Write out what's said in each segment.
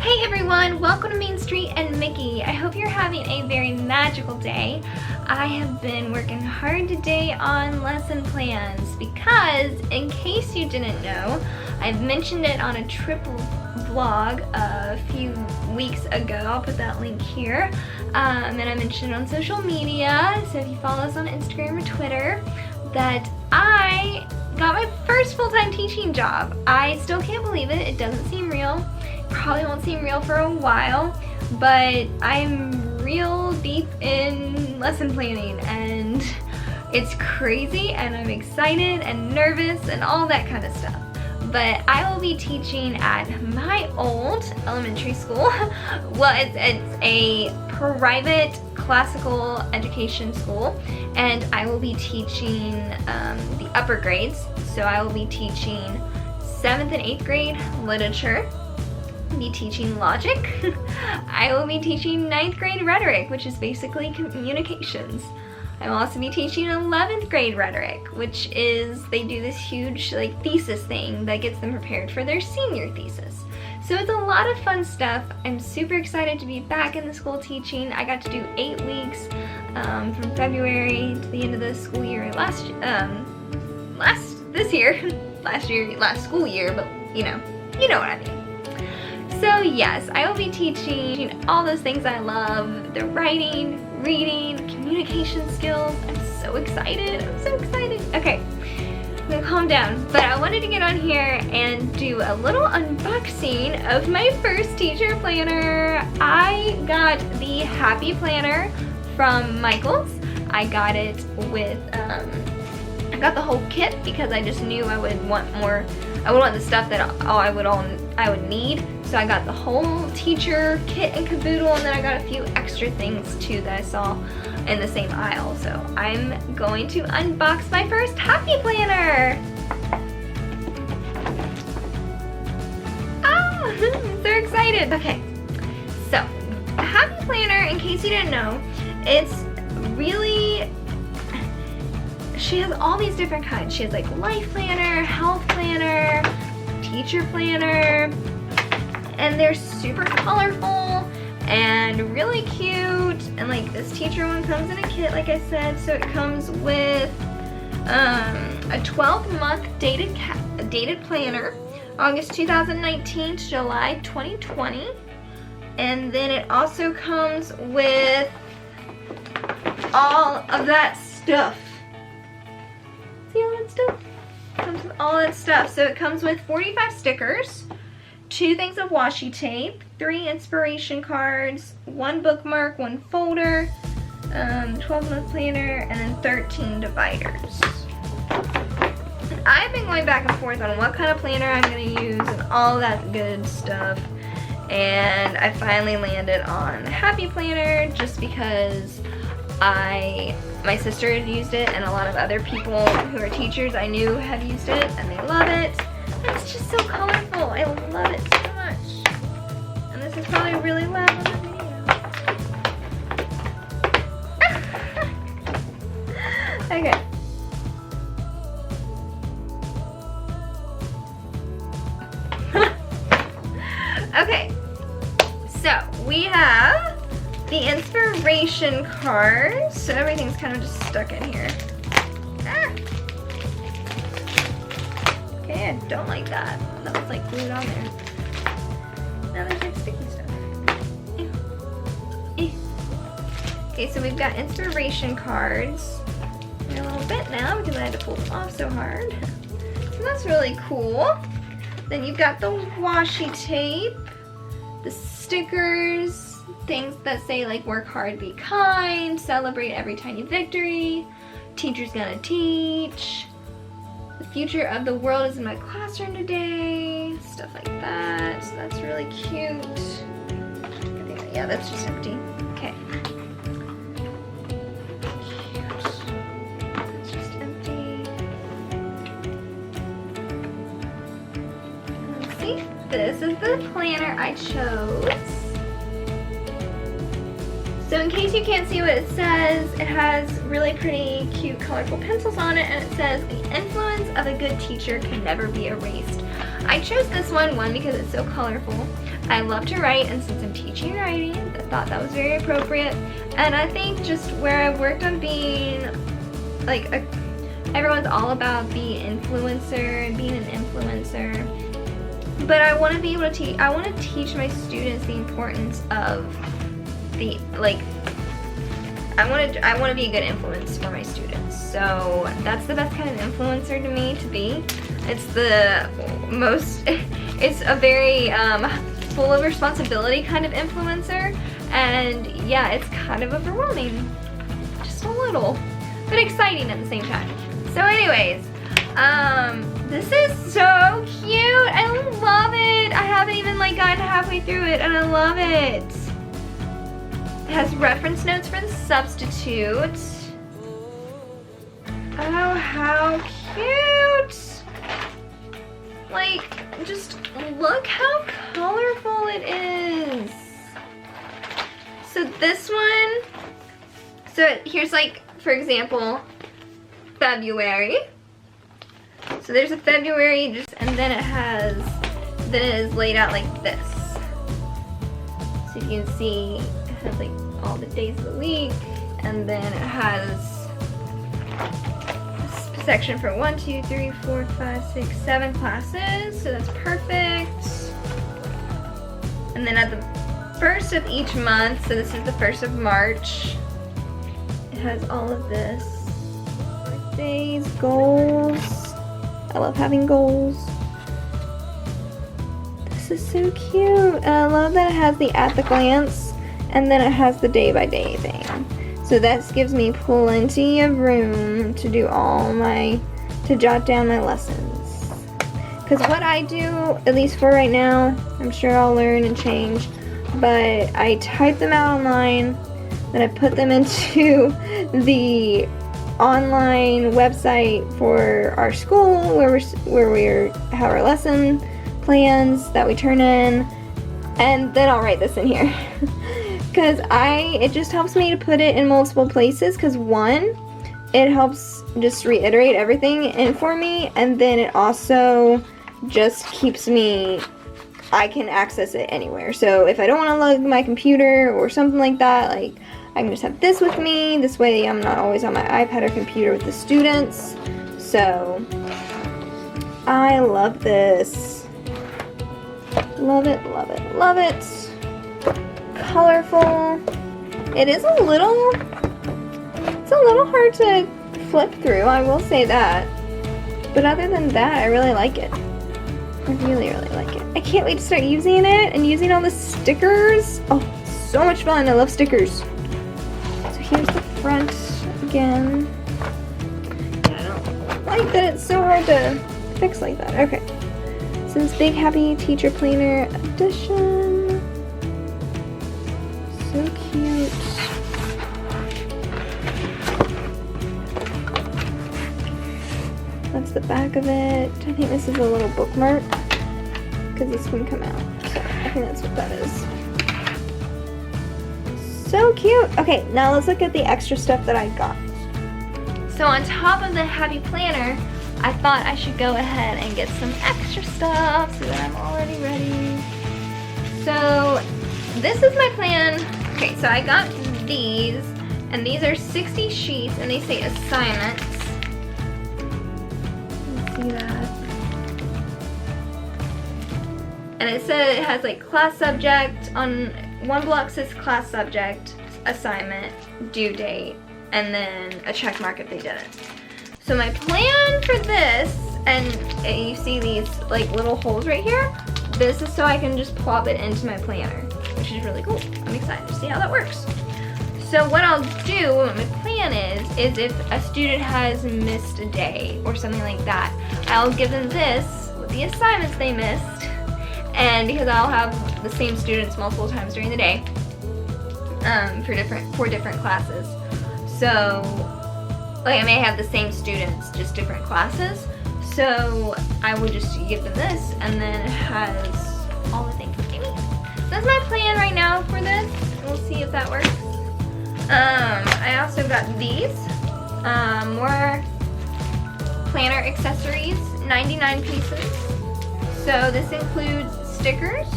Hey everyone, welcome to Main Street and Mickey. I hope you're having a very magical day. I have been working hard today on lesson plans because, in case you didn't know, I've mentioned it on a triple vlog a few weeks ago. I'll put that link here. And I mentioned it on social media, so if you follow us on Instagram or Twitter, that I got my first full-time teaching job. I still can't believe it. It doesn't seem real. Probably won't seem real for a while, but I'm real deep in lesson planning and it's crazy and I'm excited and nervous and all that kind of stuff. But I will be teaching at my old elementary school. Well, it's a private classical education school, and I will be teaching the upper grades. So I will be teaching 7th and 8th grade literature, be teaching logic. I will be teaching 9th grade rhetoric, which is basically communications. I will also be teaching 11th grade rhetoric, which is, they do this huge thesis thing that gets them prepared for their senior thesis. So it's a lot of fun stuff. I'm super excited to be back in the school teaching. I got to do 8 weeks from February to the end of the school year last school year, but you know what I mean. So yes, I will be teaching all those things I love, the writing, reading, communication skills. I'm so excited, Okay, I'm gonna calm down, but I wanted to get on here and do a little unboxing of my first teacher planner. I got the Happy Planner from Michaels. I got it with, I got the whole kit because I just knew I would want more. I would want the stuff that I would need. So I got the whole teacher kit and caboodle, and then I got a few extra things too that I saw in the same aisle. So I'm going to unbox my first Happy Planner. Ah, I'm so excited. Okay, so the Happy Planner, in case you didn't know, it's really, she has all these different kinds. She has like life planner, health planner, teacher planner, and they're super colorful and really cute. And like this teacher one comes in a kit, like I said, so it comes with a 12-month dated planner, August 2019 to July 2020. And then it also comes with all of that stuff. See all that stuff? It comes with all that stuff. So it comes with 45 stickers, 2 things of washi tape, 3 inspiration cards, 1 bookmark, 1 folder, 12-month planner, and then 13 dividers. And I've been going back and forth on what kind of planner I'm going to use and all that good stuff. And I finally landed on Happy Planner just because my sister had used it, and a lot of other people who are teachers I knew had used it, and they love it. And it's just so colorful. I love it so much. And this is probably really loud on the video. Okay. Okay. So we have the inspiration cards. So everything's kind of just stuck in here. Ah. Okay, I don't like that. That was like glued on there. Now there's like sticky stuff. Okay, so we've got inspiration cards. They're a little bit now because I had to pull them off so hard. So that's really cool. Then you've got the washi tape, the stickers, things that say like work hard, be kind, celebrate every tiny victory, teacher's gonna teach, the future of the world is in my classroom today, stuff like that. So that's really cute. Yeah, that's just empty. Okay. That's just empty. Let's see. This is the planner I chose. So in case you can't see what it says, it has really pretty cute colorful pencils on it, and it says, the influence of a good teacher can never be erased. I chose this one because it's so colorful. I love to write, and since I'm teaching writing, I thought that was very appropriate. And I think just where I've worked on being like everyone's all about being influencer and being an influencer, but I want to be able to teach. I want to teach my students the importance of the I want to be a good influence for my students. So that's the best kind of influencer to me to be. It's the most. It's a very full of responsibility kind of influencer, and yeah, it's kind of overwhelming, just a little, but exciting at the same time. So anyways, this is so cute. I love it. I haven't even like gotten halfway through it, and I love it. It has reference notes for the substitute. Oh, how cute. Like, just look how colorful it is. So this one, so here's like, for example, February. So there's a February, and then it is laid out like this. So you can see it has like all the days of the week, and then it has section for 1, 2, 3, 4, 5, 6, 7 classes, so that's perfect. And then at the first of each month, so this is the 1st of March, it has all of this. Birthdays, goals. I love having goals. This is so cute. And I love that it has the at the glance, and then it has the day by day thing. So that gives me plenty of room to do to jot down my lessons. Because what I do, at least for right now, I'm sure I'll learn and change, but I type them out online, then I put them into the online website for our school where we have our lesson plans that we turn in, and then I'll write this in here. Because it just helps me to put it in multiple places, because one, it helps just reiterate everything in for me, and then it also just keeps me, I can access it anywhere. So if I don't want to lug my computer or something like that, like I can just have this with me. This way I'm not always on my iPad or computer with the students. So I love this. Love it, love it, love it. Colorful. It is it's a little hard to flip through, I will say that. But other than that, I really like it. I really, really like it. I can't wait to start using it and using all the stickers. Oh, so much fun. I love stickers. So here's the front again. I don't like that it's so hard to fix like that. Okay. So this Big Happy Teacher Planner edition. So cute. That's the back of it. I think this is a little bookmark because this can come out. So I think that's what that is. So cute. Okay, now let's look at the extra stuff that I got. So on top of the Happy Planner, I thought I should go ahead and get some extra stuff so that I'm already ready. So this is my plan. Okay, so I got these, and these are 60 sheets, and they say assignments. You see that? And it says it has like class subject, on one block says class subject, assignment, due date, and then a check mark if they did it. So my plan for this, and you see these like little holes right here, this is so I can just plop it into my planner, which is really cool. I'm excited to see how that works. So what I'll do, what my plan is if a student has missed a day or something like that, I'll give them this with the assignments they missed, and because I'll have the same students multiple times during the day for different classes. So like I may have the same students, just different classes. So I will just give them this, and then it has all the things that they need. That's my plan right now for this. We'll see if that works. I also got these, more planner accessories, 99 pieces. So this includes stickers,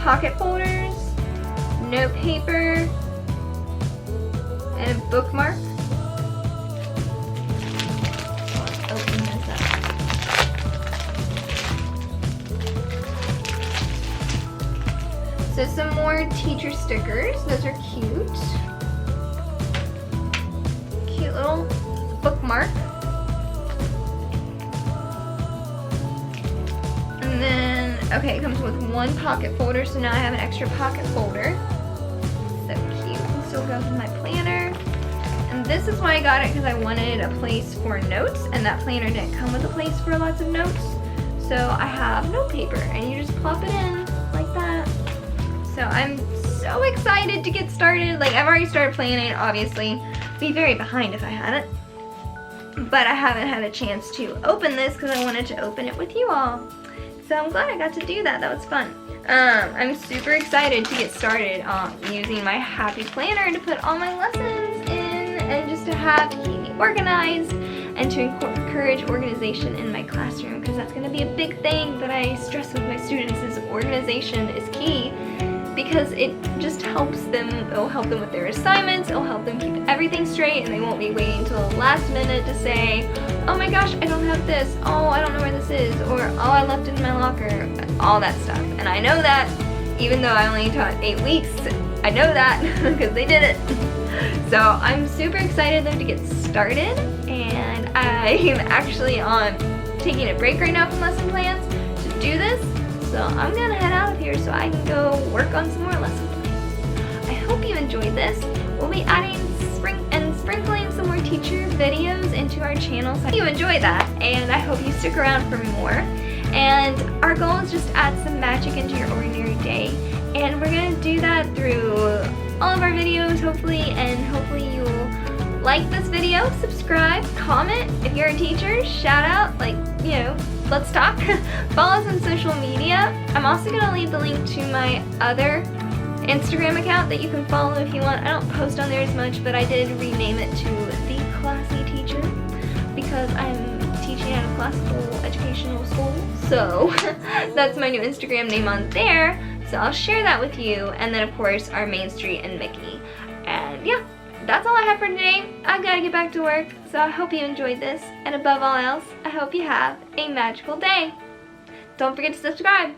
pocket folders, note paper, and a bookmark. Let's open this up. So some more teacher stickers. Those are cute. Cute little bookmark. And then, okay, it comes with one pocket folder, so now I have an extra pocket folder. So cute. And so it goes in my planner. And this is why I got it, because I wanted a place for notes, and that planner didn't come with a place for lots of notes. So I have note paper, and you just plop it in like that. So I'm so excited to get started. Like, I've already started planning, obviously. Be very behind if I hadn't. But I haven't had a chance to open this because I wanted to open it with you all. So I'm glad I got to do that. That was fun. I'm super excited to get started using my Happy Planner to put all my lessons in and just to have keep me organized and to encourage organization in my classroom, because that's going to be a big thing that I stress with my students is organization is key, because it just helps them. It'll help them with their assignments, it'll help them keep everything straight, and they won't be waiting until the last minute to say, oh my gosh, I don't have this, oh I don't know where this is, or oh I left it in my locker, all that stuff. And I know that, even though I only taught 8 weeks, I know that because they did it. So I'm super excited though to get started, and I'm actually taking a break right now from lesson plans to do this. So I'm gonna head out of here so I can go work on some more lesson plans. I hope you enjoyed this. We'll be adding sprinkling some more teacher videos into our channel. So I hope you enjoy that, and I hope you stick around for more. And our goal is just to add some magic into your ordinary day. And we're gonna do that through all of our videos, hopefully, and hopefully you'll like this video, subscribe, comment. If you're a teacher, shout out, like, you know, let's talk. Follow us on social media. I'm also gonna leave the link to my other Instagram account that you can follow if you want. I don't post on there as much, but I did rename it to The Classy Teacher because I'm teaching at a classical educational school. So that's my new Instagram name on there. So I'll share that with you. And then of course our Main Street and Mickey. And yeah, that's all I have for today. I've got to get back to work. So I hope you enjoyed this. And above all else, I hope you have a magical day. Don't forget to subscribe.